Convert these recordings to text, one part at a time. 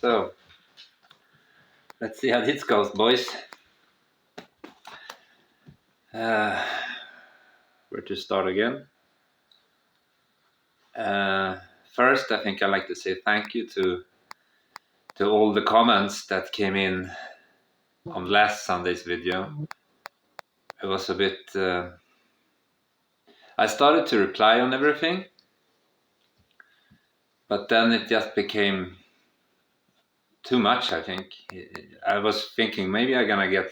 So, let's see how this goes, boys. Where to start again? First, I think I'd like to say thank you to all the comments that came in on last Sunday's video. It was a bit... I started to reply on everything, but then it just became too much, I think. I was thinking maybe I'm gonna get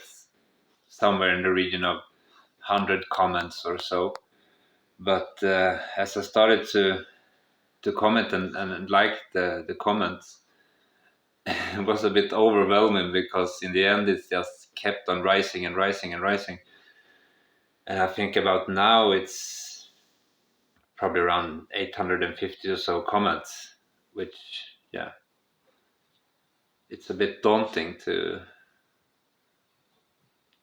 somewhere in the region of 100 comments or so. But as I started to comment and like the comments, it was a bit overwhelming because in the end it just kept on rising and rising and rising. And I think about now it's probably around 850 or so comments, which, yeah, it's a bit daunting to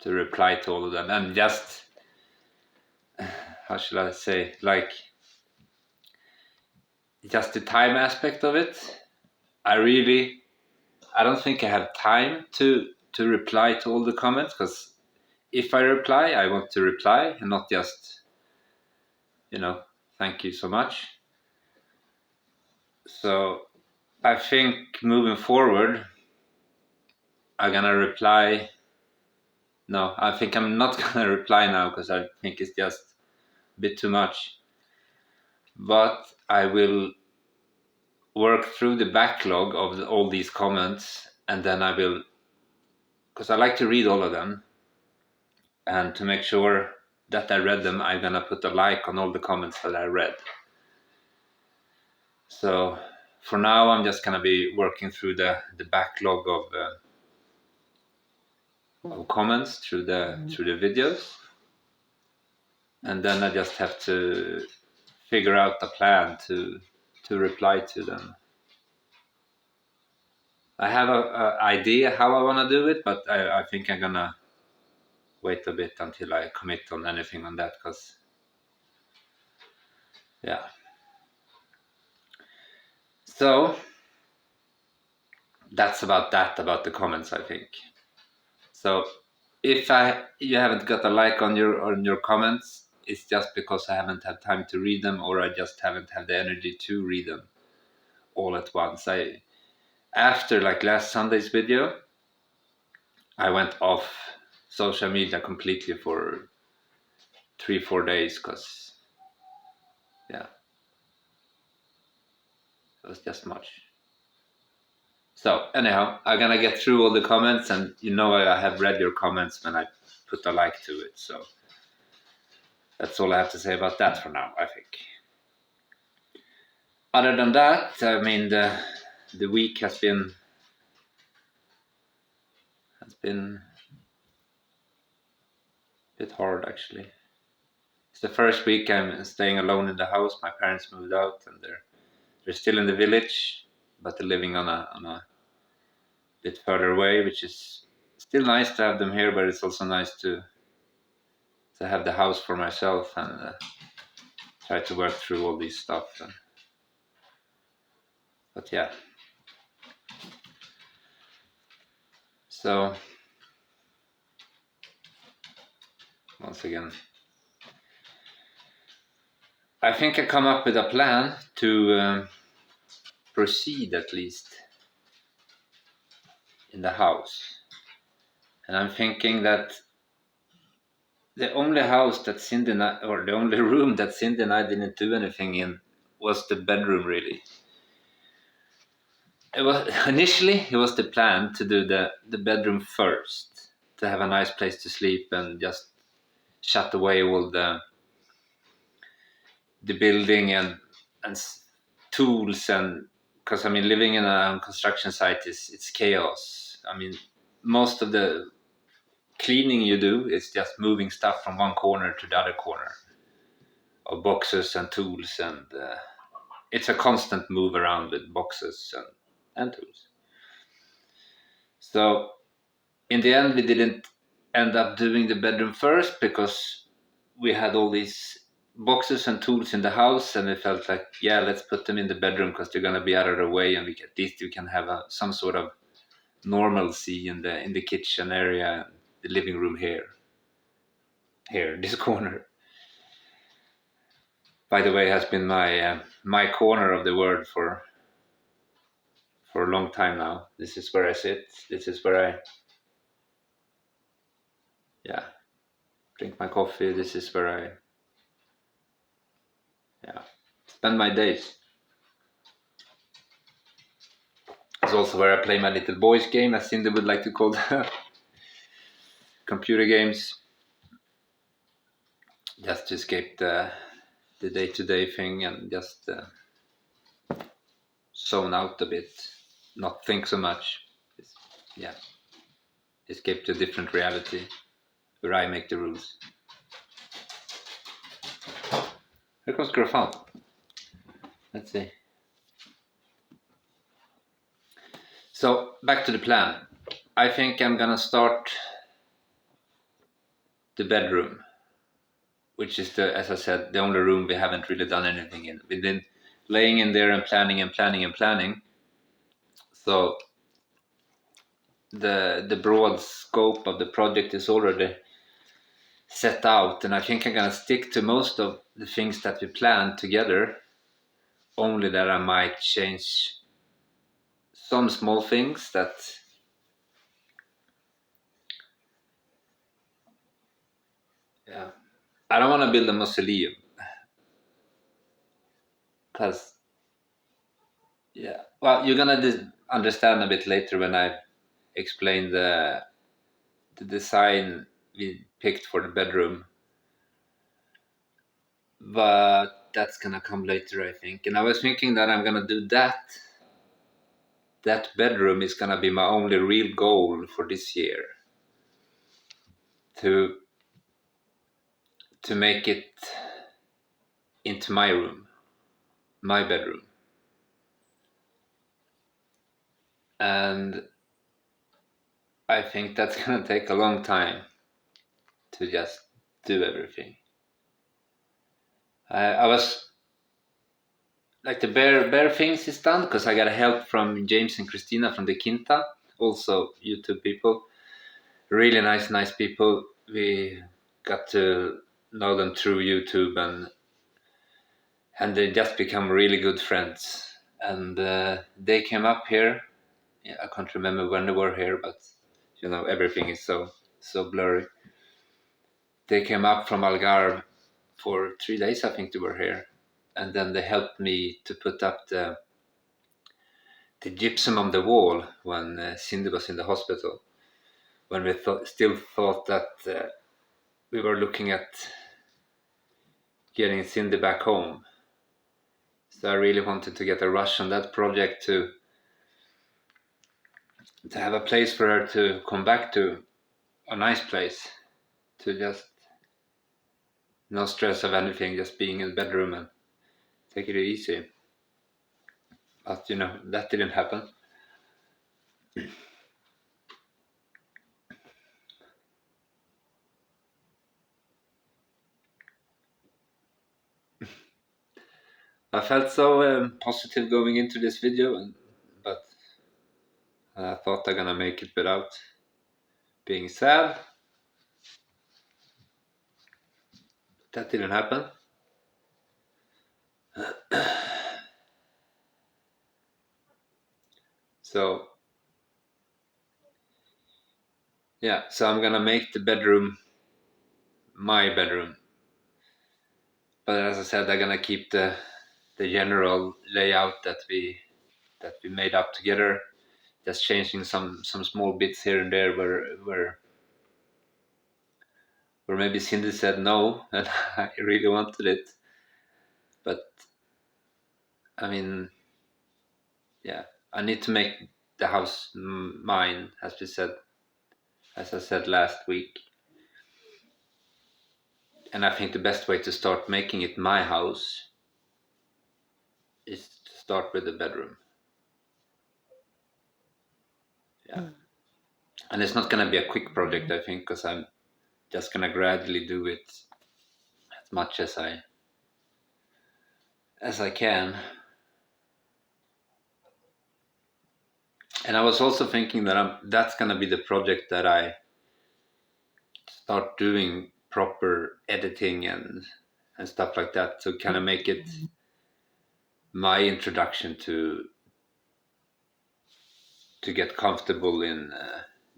reply to all of them. And just, how should I say, like, just the time aspect of it, I don't think I have time to reply to all the comments, because if I reply, I want to reply and not just, thank you so much. So I think moving forward, I'm gonna reply. No, I think I'm not gonna reply now because I think it's just a bit too much. But I will work through the backlog of all these comments, and then I will, because I like to read all of them, and to make sure that I read them, I'm gonna put a like on all the comments that I read. So for now, I'm just gonna be working through the backlog of comments through the videos, and then I just have to figure out a plan to reply to them. I have a idea how I want to do it, but I think I'm gonna wait a bit until I commit on anything on that, because yeah. So that's about the comments, I think. So if you haven't got a like on your comments, it's just because I haven't had time to read them, or I just haven't had the energy to read them all at once. After like last Sunday's video, I went off social media completely for 3-4 days, because yeah, it was just much. So anyhow, I'm gonna get through all the comments, and I have read your comments when I put a like to it. So that's all I have to say about that for now, I think. Other than that, I mean, the week has been a bit hard, actually. It's the first week I'm staying alone in the house. My parents moved out, and they're still in the village, but they're living on a bit further away, which is still nice to have them here, but it's also nice to have the house for myself and try to work through all these stuff. But yeah. So once again, I think I come up with a plan to proceed at least in the house. And I'm thinking that the only house that Cindy and I, or the only room that Cindy and I didn't do anything in, was the bedroom, really. It was the plan to do the bedroom first, to have a nice place to sleep and just shut away all the building and tools, and because I mean, living in a construction site it's chaos. I mean, most of the cleaning you do is just moving stuff from one corner to the other corner of boxes and tools, and it's a constant move around with boxes and tools. So in the end, we didn't end up doing the bedroom first because we had all these boxes and tools in the house, and we felt like, yeah, let's put them in the bedroom because they're gonna be out of the way, and at least we can have some sort of normalcy in the kitchen area, the living room here, this corner. By the way, has been my corner of the world for a long time now. This is where I sit. This is where I drink my coffee. This is where I spend my days. It's also where I play my little boys game, as Cindy would like to call them. Computer games. Just to escape the day-to-day thing and just zone out a bit, not think so much. Escape to a different reality where I make the rules. Here comes Grafan. Let's see. So back to the plan. I think I'm gonna start the bedroom, which is as I said, the only room we haven't really done anything in. We've been laying in there and planning and planning and planning. So the broad scope of the project is already set out, and I think I'm gonna stick to most of the things that we planned together. Only that I might change some small things that I don't want to build a mausoleum because well, you're gonna understand a bit later when I explain the design we picked for the bedroom, but that's gonna come later, I think. And I was thinking that I'm gonna do that bedroom is gonna be my only real goal for this year, to make it into my room, my bedroom. And I think that's gonna take a long time to just do everything. I was like, the bare things is done because I got help from James and Christina from the Quinta, also YouTube people, really nice people. We got to know them through YouTube, and they just become really good friends. And they came up here. I can't remember when they were here, but everything is so blurry. They came up from Algarve for 3 days, I think they were here, and then they helped me to put up the gypsum on the wall when Cindy was in the hospital, when we still thought that we were looking at getting Cindy back home. So I really wanted to get a rush on that project to have a place for her to come back to, a nice place, to just no stress of anything, just being in the bedroom and take it easy. But that didn't happen. I felt so positive going into this video, but I thought I'm gonna make it without being sad. That didn't happen. So so I'm gonna make the bedroom my bedroom, but as I said, I'm gonna keep the general layout that we made up together, just changing some small bits here and there where maybe Cindy said no and I really wanted it. But I mean, I need to make the house mine, as I said last week. And I think the best way to start making it my house is to start with the bedroom. And it's not going to be a quick project, I think, because I'm just going to gradually do it as much as I as I can. And I was also thinking that that's gonna be the project that I start doing proper editing and stuff like that to kind of make it my introduction to get comfortable in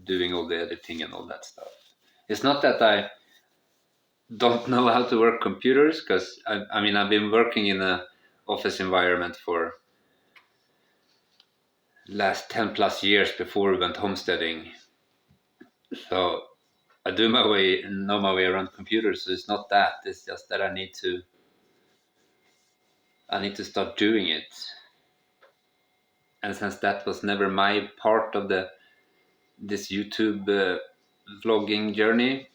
doing all the editing and all that stuff. It's not that I don't know how to work computers, because I mean I've been working in a office environment for last 10 plus years before we went homesteading, so I know my way around computers. So it's not that, it's just that I need to start doing it. And since that was never my part of this YouTube vlogging journey,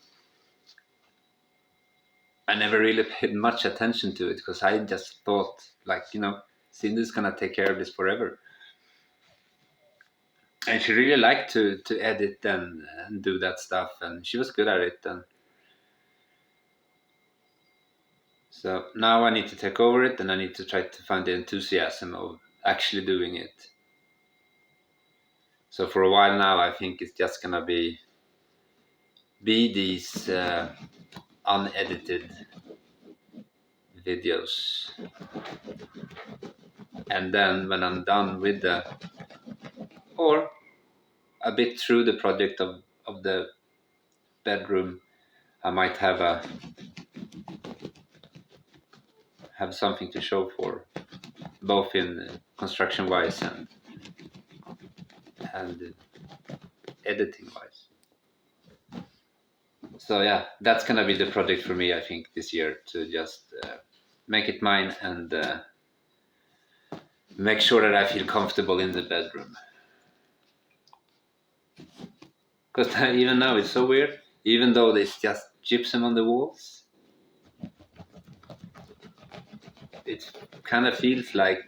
I never really paid much attention to it, because I just thought, like, Cindy's gonna take care of this forever. And she really liked to edit and do that stuff, and she was good at it. And so now I need to take over it, and I need to try to find the enthusiasm of actually doing it. So for a while now, I think it's just gonna be these unedited videos, and then when I'm done with or a bit through the project of the bedroom, I might have something to show for, both in construction wise and editing wise. So yeah, that's gonna be the project for me, I think, this year, to just make it mine and make sure that I feel comfortable in the bedroom. Because even now it's so weird, even though there's just gypsum on the walls, it kind of feels like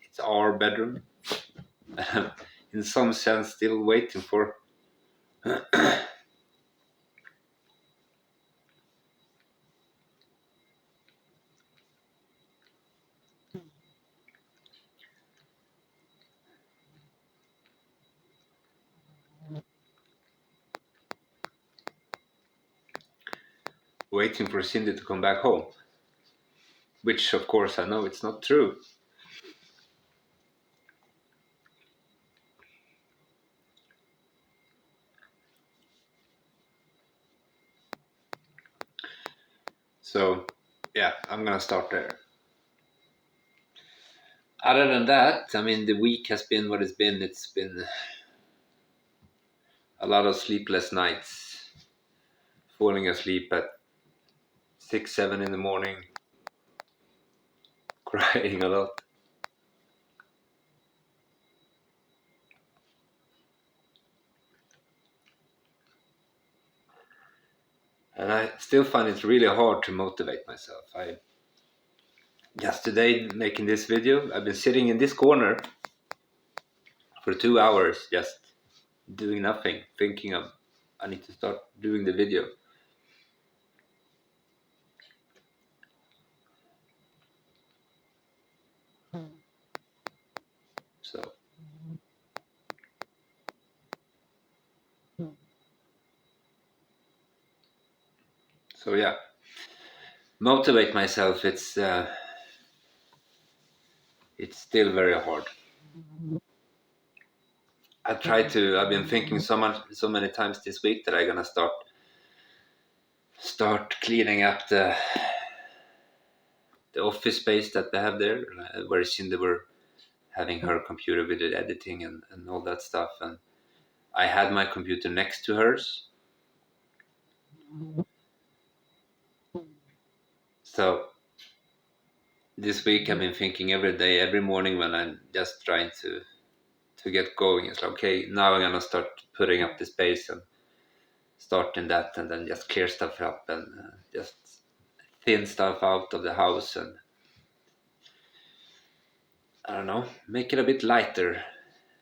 it's our bedroom. In some sense, still waiting for waiting for Cindy to come back home, which of course I know it's not true. So yeah, I'm gonna start there. Other than that, I mean, the week has been what it's been. It's been a lot of sleepless nights, falling asleep at 6, 7 in the morning, crying a lot. And I still find it really hard to motivate myself. Just today, making this video, I've been sitting in this corner for 2 hours, just doing nothing, thinking I need to start doing the video. So yeah, motivate myself. It's still very hard. I've been thinking so many times this week that I'm gonna start cleaning up the office space that they have there, where Cindy were having her computer with the editing and all that stuff. And I had my computer next to hers. So this week I've been thinking every day, every morning when I'm just trying to get going. It's like, okay, now I'm gonna start putting up the space and starting that, and then just clear stuff up and just thin stuff out of the house, and I don't know, make it a bit lighter,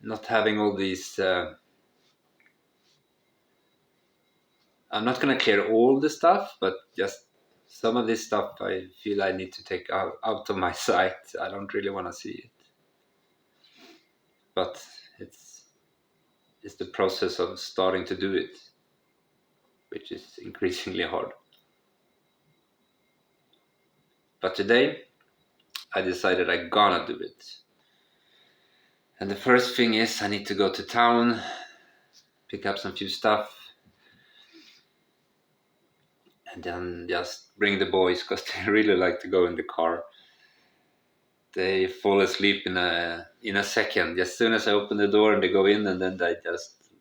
not having all these. I'm not gonna clear all the stuff, but just some of this stuff I feel I need to take out of my sight. I don't really want to see it, but it's the process of starting to do it, which is increasingly hard. But today I decided I'm gonna do it. And the first thing is I need to go to town, pick up some few stuff, and then just bring the boys because they really like to go in the car. They fall asleep in a second. As soon as I open the door and they go in, and then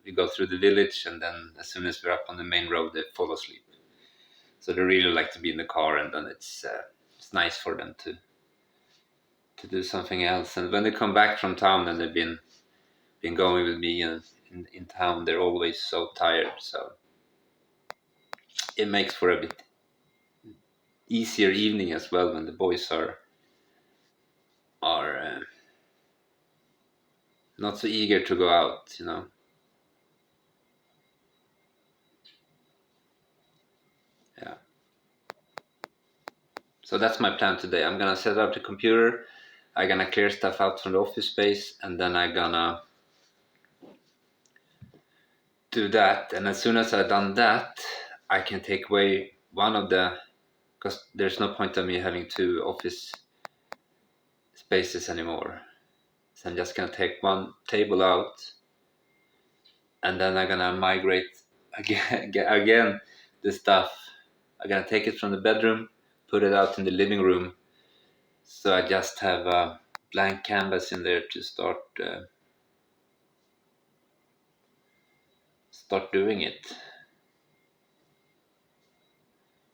we go through the village, and then as soon as we're up on the main road, they fall asleep. So they really like to be in the car, and then it's nice for them to do something else. And when they come back from town and they've been going with me in town, they're always so tired. So it makes for a bit easier evening as well when the boys are not so eager to go out, Yeah. So that's my plan today. I'm gonna set up the computer. I'm gonna clear stuff out from the office space, and then I'm gonna do that. And as soon as I've done that, I can take away one of the, because there's no point of me having two office spaces anymore. So I'm just gonna take one table out, and then I'm gonna migrate again the stuff. I'm gonna take it from the bedroom, put it out in the living room, so I just have a blank canvas in there to start doing it.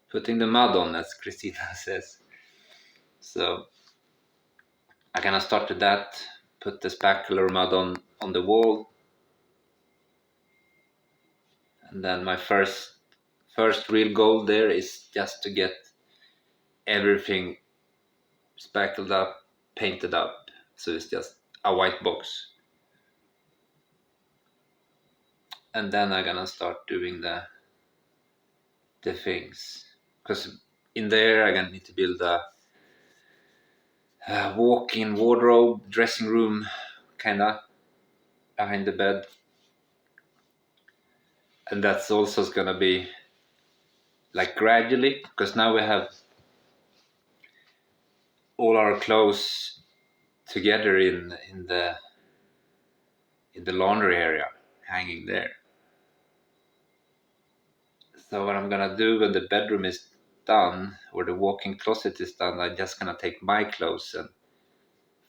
Putting the mud on, as Christina says. So I'm gonna start with that. Put the spacular mud on the wall, and then my first real goal there is just to get everything spackled up, painted up, so it's just a white box. And then I'm gonna start doing the things, because in there I'm gonna need to build a walk-in wardrobe, dressing room, kinda behind the bed, and that's also gonna be like gradually, because now we have all our clothes together in the laundry area, hanging there. So what I'm gonna do when the bedroom is done, or the walk-in closet is done, I'm just gonna take my clothes and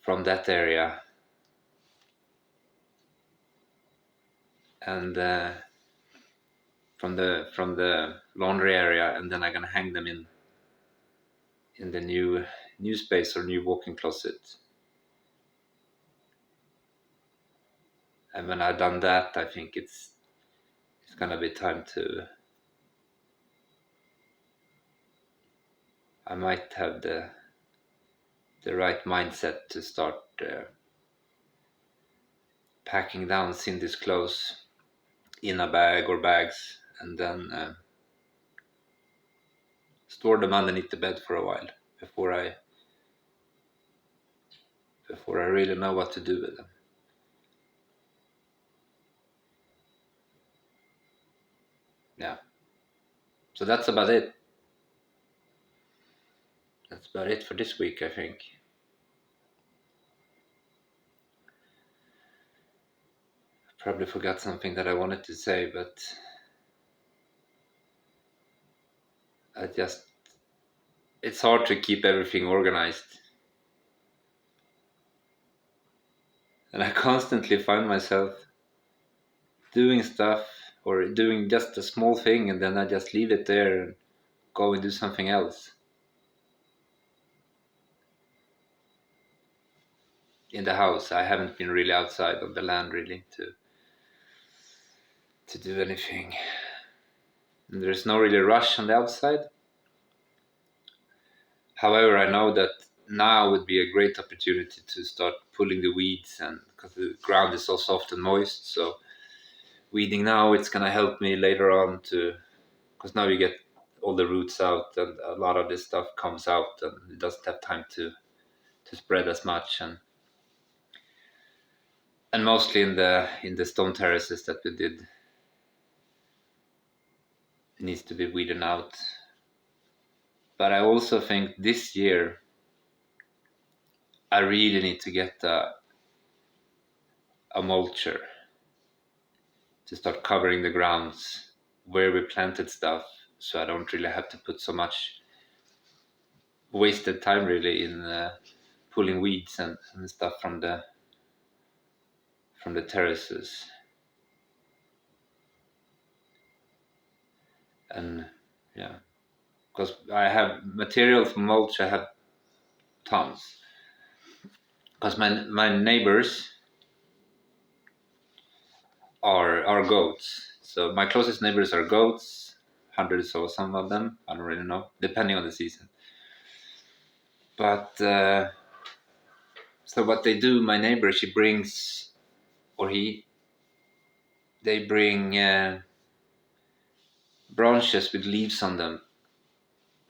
from that area and from the laundry area, and then I'm gonna hang them in the new space or new walk-in closet. And when I've done that, I think it's gonna be time to. I might have the right mindset to start packing down Cindy's clothes in a bag or bags, and then store them underneath the bed for a while before I really know what to do with them. Yeah. So that's about it. That's about it for this week, I think. I probably forgot something that I wanted to say, but it's hard to keep everything organized. And I constantly find myself doing stuff or doing just a small thing, and then I just leave it there and go and do something else. In the house, I haven't been really outside on the land really to do anything. And there's no really rush on the outside. However, I know that now would be a great opportunity to start pulling the weeds, and because the ground is so soft and moist, so weeding now, it's gonna help me later on to, because now you get all the roots out, and a lot of this stuff comes out, and it doesn't have time to spread as much, and mostly in the stone terraces that we did, it needs to be weeded out. But I also think this year I really need to get a mulcher to start covering the grounds where we planted stuff, so I don't really have to put so much wasted time really in pulling weeds and stuff from the terraces. And yeah, because I have material for mulch, I have tons. Because my neighbors are goats. So my closest neighbors are goats, hundreds or some of them. I don't really know, depending on the season. But so what they do, my neighbor, she brings, or they bring branches with leaves on them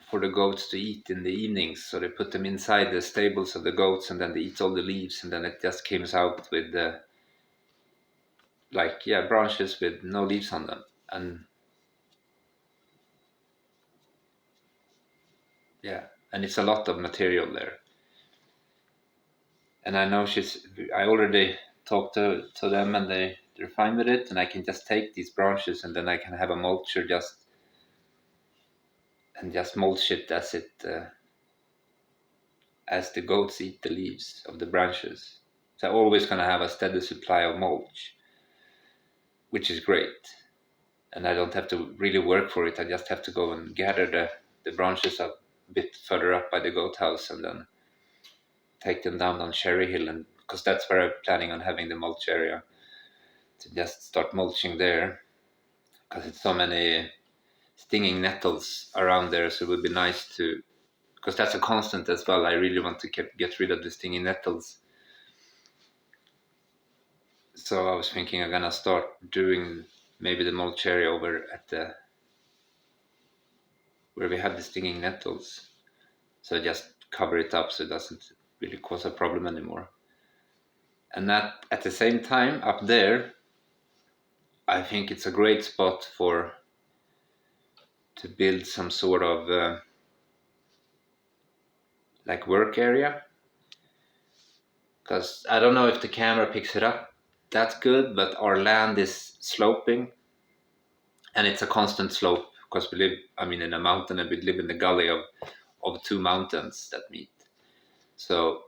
for the goats to eat in the evenings. So they put them inside the stables of the goats, and then they eat all the leaves, and then it just comes out with branches with no leaves on them. And yeah, and it's a lot of material there. And I know I already talked to them, and they're fine with it, and I can just take these branches, and then I can have a mulcher just mulch it as the goats eat the leaves of the branches. So I'm always going to have a steady supply of mulch, which is great. And I don't have to really work for it. I just have to go and gather the branches a bit further up by the goat house, and then take them down on Cherry Hill, and because that's where I'm planning on having the mulch area, to just start mulching there, because it's so many stinging nettles around there. So it would be nice to, because that's a constant as well. I really want to get rid of the stinging nettles. So I was thinking I'm gonna start doing maybe the mulch area over at where we have the stinging nettles. So I just cover it up so it doesn't really cause a problem anymore. And that at the same time up there, I think it's a great spot to build some sort of work area. Because I don't know if the camera picks it up that good, but our land is sloping, and it's a constant slope because we live, in a mountain, and we live in the gully of two mountains that meet. So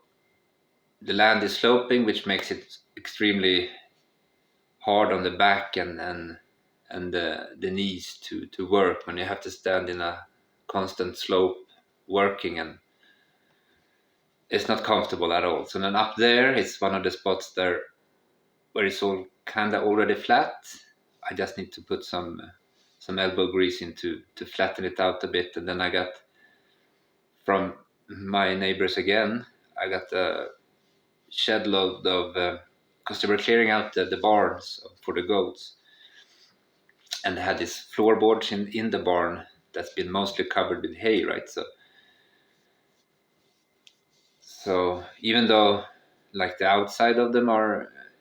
the land is sloping, which makes it extremely hard on the back and the knees to work when you have to stand in a constant slope working, and it's not comfortable at all. So then up there, it's one of the spots there where it's all kind of already flat. I just need to put some elbow grease in to flatten it out a bit, and then I got from my neighbors again, I got a shed load of because they were clearing out the barns for the goats, and they had these floorboards in the barn that's been mostly covered with hay, right? So even though the outside of them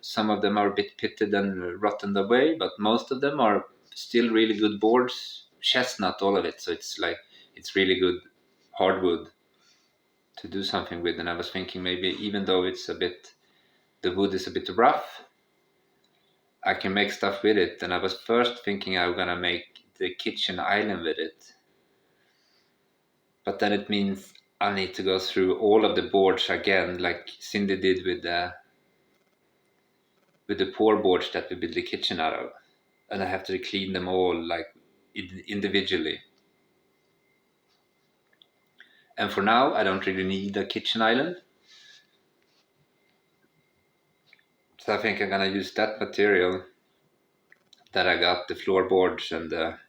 some of them are a bit pitted and rotten away, but most of them are still really good boards, chestnut, all of it. So it's really good hardwood to do something with. And I was thinking maybe even though the wood is a bit rough, I can make stuff with it. And I was first thinking I was gonna make the kitchen island with it, but then it means I need to go through all of the boards again, like Cindy did with the pour boards that we built the kitchen out of, and I have to clean them all individually. And for now, I don't really need a kitchen island, so I think I'm gonna use that material that I got, the floorboards and the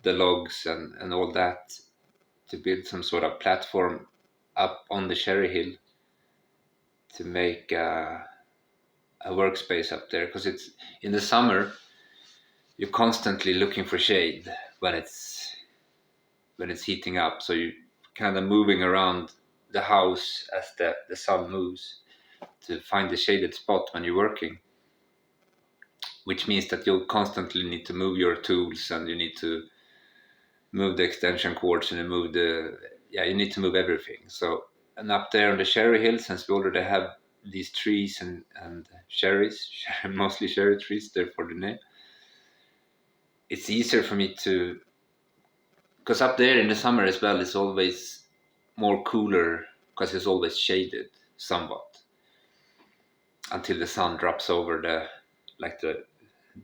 logs and all that, to build some sort of platform up on the Cherry Hill to make a workspace up there, because it's in the summer you're constantly looking for shade when it's when it's heating up. So you kind of moving around the house as the sun moves to find the shaded spot when you're working, which means that you'll constantly need to move your tools, and you need to move the extension cords, and you need to move everything. So, and up there on the cherry hill, since we already have these trees and cherries, mostly cherry trees, therefore the name, it's easier for me to, because up there in the summer as well, it's always more cooler because it's always shaded somewhat until the sun drops over the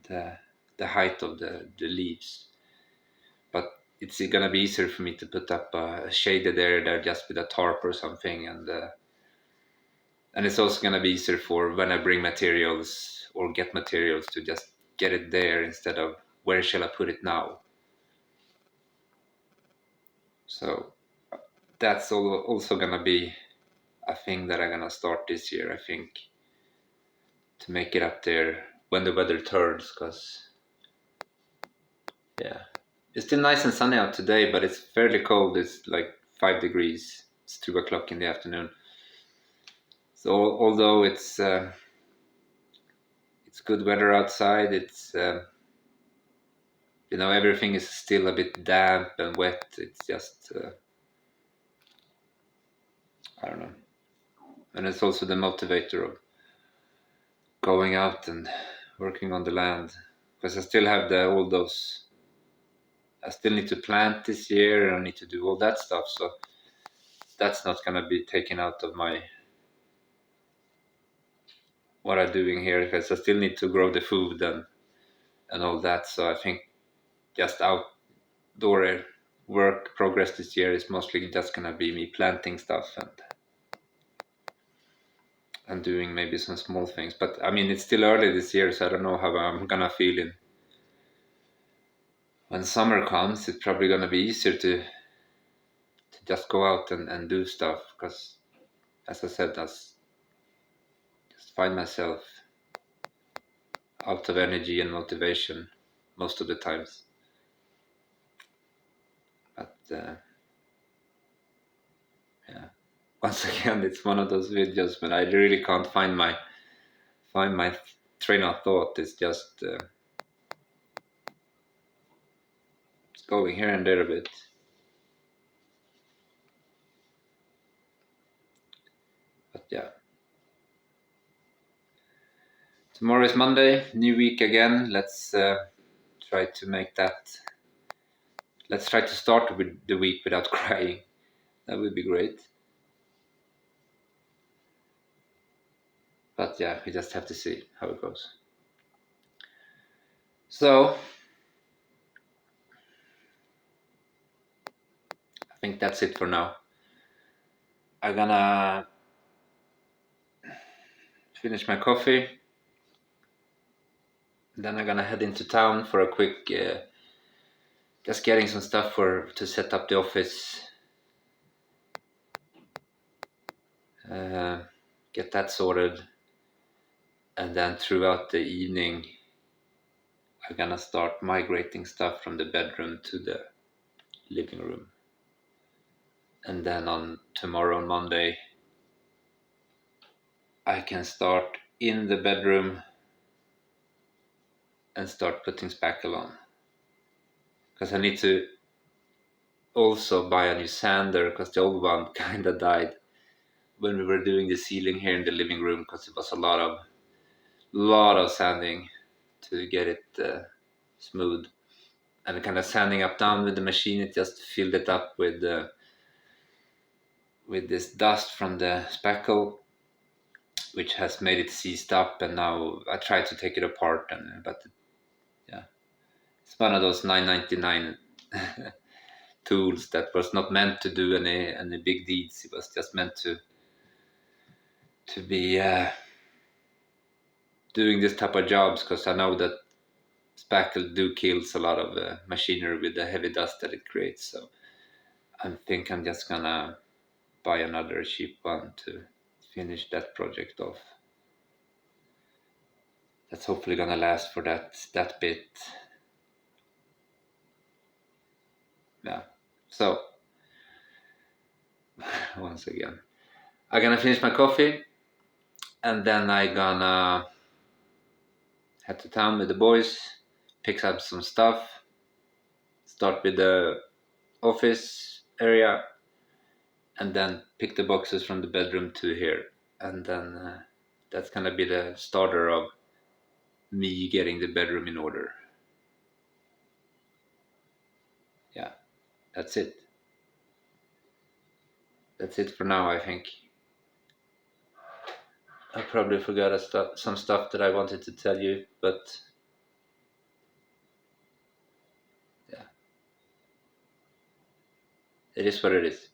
the height of the leaves. But it's gonna be easier for me to put up a shaded area there just with a tarp or something, and it's also gonna be easier for when I bring materials or get materials to just get it there instead of where shall I put it now. So that's also gonna be a thing that I'm gonna start this year, I think, to make it up there when the weather turns, because yeah, it's still nice and sunny out today, but it's fairly cold. It's like 5 degrees. It's 2 o'clock in the afternoon. So although it's good weather outside, it's everything is still a bit damp and wet. It's just I don't know, and it's also the motivator of going out and working on the land, because I still have all those. I still need to plant this year, and I need to do all that stuff. So that's not gonna be taken out of what I'm doing here, because I still need to grow the food and all that. So I think just outdoor work progress this year is mostly just gonna be me planting stuff and doing maybe some small things. But I mean, it's still early this year, so I don't know how I'm gonna feel when summer comes. It's probably gonna be easier to just go out and do stuff, because as I said, I just find myself out of energy and motivation most of the times. But yeah, once again, it's one of those videos when I really can't find my train of thought. It's just it's going here and there a bit. But yeah, tomorrow is Monday, new week again. Let's try to make that. Let's try to start with the week without crying. That would be great. But yeah, we just have to see how it goes. So I think that's it for now. I'm gonna finish my coffee. Then I'm gonna head into town for a quick, just getting some stuff to set up the office. Get that sorted, and then throughout the evening I'm gonna start migrating stuff from the bedroom to the living room. And then on tomorrow, Monday, I can start in the bedroom and start putting spackle on, because I need to also buy a new sander, because the old one kind of died when we were doing the ceiling here in the living room, because it was a lot of sanding to get it smooth, and kind of sanding up down with the machine. It just filled it up with this dust from the spackle, which has made it seized up. And now I tried to take it apart, but yeah, it's one of those 9.99 tools that was not meant to do any big deeds. It was just meant to be doing this type of jobs, because I know that spackle kills a lot of machinery with the heavy dust that it creates. So I think I'm just gonna buy another cheap one to finish that project off. That's hopefully gonna last for that bit. Yeah. So once again, I'm gonna finish my coffee, and then I gonna head to town with the boys, pick up some stuff, start with the office area, and then pick the boxes from the bedroom to here, and then that's gonna be the starter of me getting the bedroom in order. Yeah, that's it. That's it for now, I think. I probably forgot some stuff that I wanted to tell you, but yeah, it is what it is.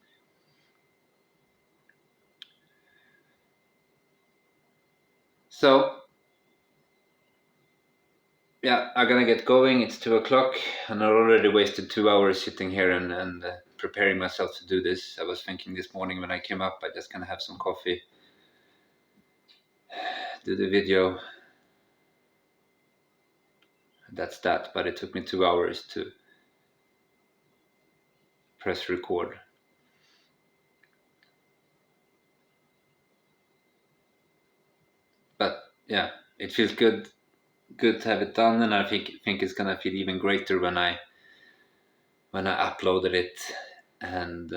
So yeah, I'm gonna get going. It's 2 o'clock, and I already wasted 2 hours sitting here and preparing myself to do this. I was thinking this morning when I came up, I just gonna have some coffee, do the video. That's that. But it took me 2 hours to press record. But yeah, it feels good to have it done, and I think it's gonna feel even greater when I uploaded it and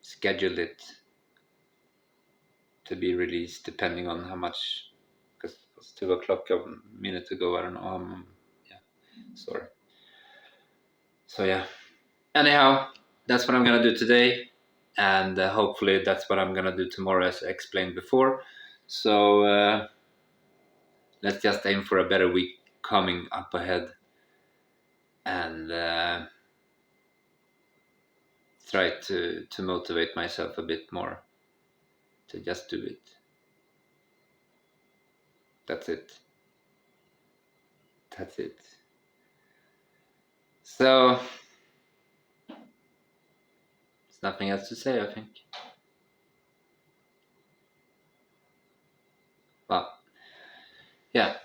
scheduled it to be released, depending on how much. Because it was 2 o'clock a minute ago. I don't know. Yeah, sorry. So yeah. Anyhow, that's what I'm gonna do today, and hopefully that's what I'm gonna do tomorrow, as I explained before. So let's just aim for a better week coming up ahead, and try to motivate myself a bit more to just do it. That's it. That's it. So there's nothing else to say, I think. Well, yeah.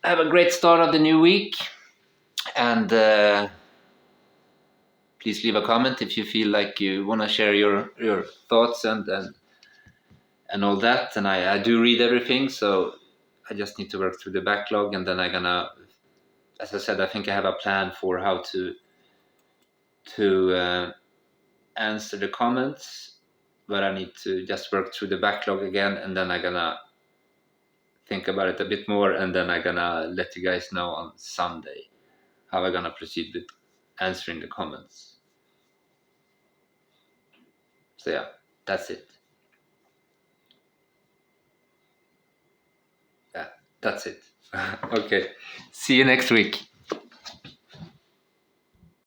Have a great start of the new week, and please leave a comment if you feel like you want to share your thoughts and all that. And I do read everything, so I just need to work through the backlog, and then I'm gonna, as I said, I think I have a plan for how to answer the comments, but I need to just work through the backlog again, and then I'm gonna think about it a bit more, and then I'm gonna let you guys know on Sunday how I'm gonna proceed with answering the comments. So yeah, that's it. Yeah, that's it. Okay, see you next week.